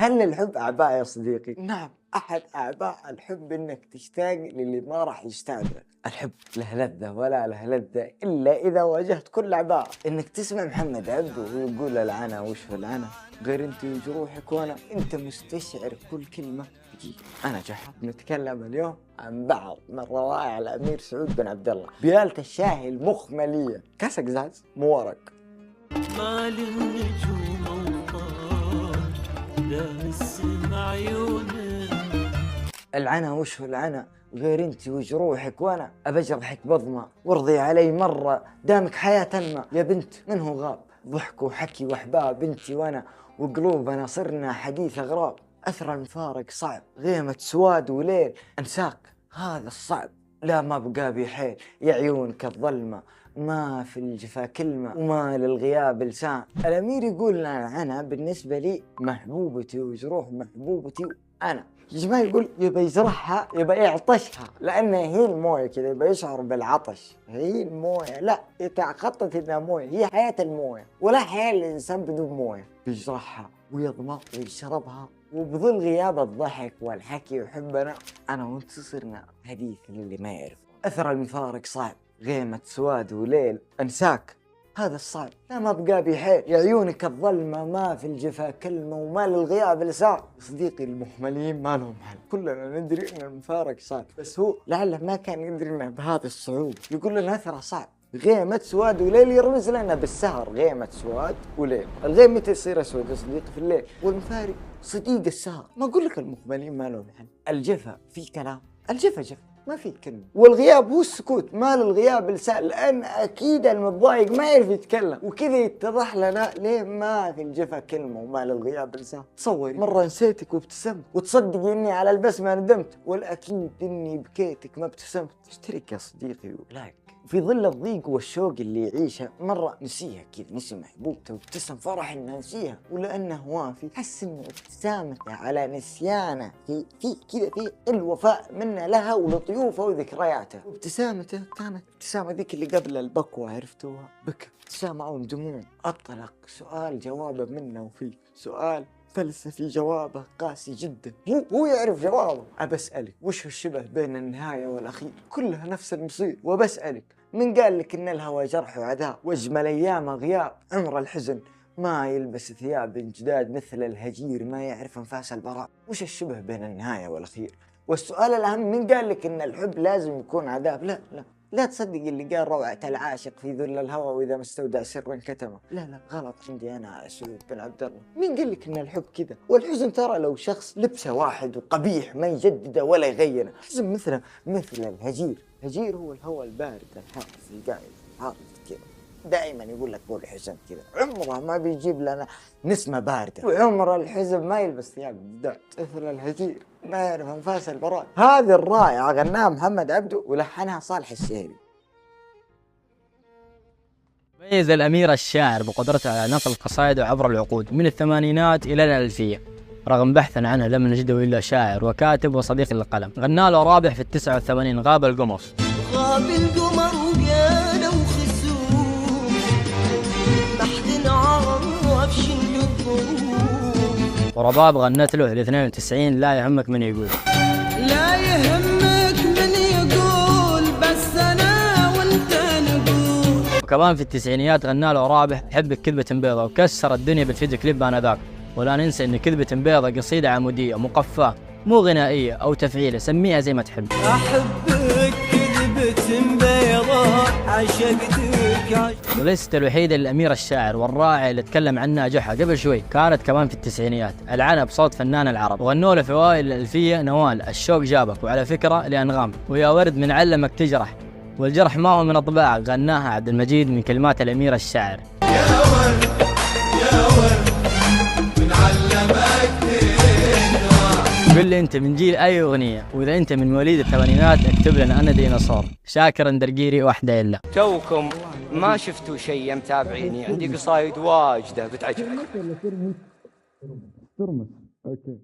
هل للحب أعباء يا صديقي؟ نعم، أحد أعباء الحب إنك تشتاق للي ما راح يشتاق لك. الحب له لذة ولا له لذة إلا إذا واجهت كل أعباء. إنك تسمع محمد عبده ويقول العنا وش في العنا غير أنت وجروحك وأنا، أنت مستشعر كل كلمة. أنا جحا نتكلم اليوم عن بعض من روائع الأمير سعود بن عبد الله بيالة الشاهي المخملية. كاسك زاز مو ورق. مال النجوم وطار دامس عيونه. العنا وش العنا غير انت وجروحك وانا، ابجرحك بضمة وارضي علي مرة دامك حياة الماء. يا بنت من هو غاب ضحك وحكي واحباب انت وانا، وقلوبنا صرنا حديث اغراب. اثر المفارق صعب غيمة سواد وليل، انساك هذا الصعب لا ما بقى بي حيل. يا عيونك الظلمة ما في الجفا كلمة وما للغياب لسان. الأمير يقول لنا أنا بالنسبة لي محبوبتي وجروح محبوبتي وأنا. يا جماعة يقول يبى يجرحها يبى يعطشها لأنها هي الموية كذا، يبى يشعر بالعطش. هي الموية لا يتعقدت إنها موية، هي حياة الموية ولا حياة الإنسان بدون موية. بيجرحها ويضمى ويشربها، وبظل غياب الضحك والحكي وحبنا أنا وأنت صرنا حديث للي ما يعرف. أثر المفارق صعب غيمة سواد وليل، أنساك هذا الصعب لا ما بقى بي حيل. يا عيونك الظلمة ما في الجفا كلمة وما للغياب لسان. صديقي المهملين ما لهم حل، كلنا ندري ان المفارق صعب، بس هو لعله ما كان يدري انه بهذا الصعوبة. يقول لنا أثره صعب غيمة سواد وليل، يرمز لنا بالسهر غيمة سواد وليل. الغيم متى يصير اسود يا صديقي؟ في الليل. والمفارق صديق السهر. ما اقول لك المهملين ما لهم حل. الجفا في كلام، الجفا جفا ما في كلمة، والغياب هو السكوت ما للغياب لسان، لأن أكيد المتضايق ما يعرف يتكلم. وكذا يتضح لنا ليه ما في الجفا كلمة وما للغياب لسان. تصوري مرة نسيتك وابتسمت، وتصدقي إني على البسمة ندمت، والأكيد إني بكيتك ما ابتسمت. اشترك يا صديقي ولايك. في ظل الضيق والشوق اللي يعيشه مرة نسيها كذا، نسي محبوبته وابتسم فرح إنه نسيها، ولأنه وافي حس إن ابتسامته على نسيانه في كذا في الوفاء منه لها ولطيوفه وذكرياته. وابتسامته كانت ابتسامة ذيك اللي قبل البكوة، عرفتوها؟ بكى ابتسامة دموع. أطلق سؤال جوابه منه، وفي سؤال فلسفي جوابه قاسي جدا. هو يعرف جوابه. أبسألك وش الشبه بين النهاية والأخير؟ كلها نفس المصير. وبسألك من قال لك إن الهوى جرح وعذاب، واجمل أيام غياب عمر الحزن ما يلبس ثياب جداد، مثل الهجير ما يعرف انفاس البراء. وش الشبه بين النهاية والأخير؟ والسؤال الأهم من قال لك إن الحب لازم يكون عذاب؟ لا تصدق اللي قال روعة العاشق في ذل الهوى وإذا ما استودع سرا كتمه. لا غلط عندي أنا سعود بن عبد الله. مين قال لك إن الحب كذا؟ والحزن ترى لو شخص لبسه واحد وقبيح ما يجدده ولا يغيره. حزن مثل الهجير هو الهوى البارد الحارس القائد الحارس كذا، دائما يقول لك هو الحزن كذا عمره ما بيجيب لنا نسمة باردة، وعمر الحزن ما يلبس ثياب جداد مثل الهجير ما يعرف انفاس البراء. هذه الرائعة غناها محمد عبده ولحنها صالح السهيلي. ميز الأمير الشاعر بقدرته على نقل قصائده عبر العقود من الثمانينات إلى الألفية، رغم بحثا عنه لم نجده إلا شاعر وكاتب وصديق للقلم. غنى له رابح في 89 غاب القمر. غاب القمر وقال وخسوم بحث عارف شنو الظروف. ورباب غنت له في 92 لا يهمك من يقول. لا يهمك من يقول بس أنا وأنت نقول. وكمان في التسعينيات غنى له رابح حبك كذبة بيضة، وكسر الدنيا بالفيديو كليب آنذاك. ولا ننسى ان كذبة بيضة قصيدة عمودية مقفاة مو غنائية او تفعيلة، سميها زي ما تحب. احبك كذبة بيضة عشقتك. وليست الوحيدة للأمير الشاعر والراعي اللي تكلم عنها جحا قبل شوي، كانت كمان في التسعينيات العنى بصوت فنان العرب. وغنوا له في اوائل الألفية نوال الشوق جابك، وعلى فكرة لأنغام، ويا ورد من علمك تجرح، والجرح ما هو من طباعك غناها عبد المجيد من كلمات الأمير الشاعر. يا ورد يا ورد من علمك تجرح. قل لي انت من جيل اي اغنيه، واذا انت من مواليد الثمانينات اكتب لنا انا ديناصور. شاكرا درقيري وحده الا. توكم ما شفتوا شيء يا متابعيني، عندي قصايد واجده بتعجبك. ترمس اوكي.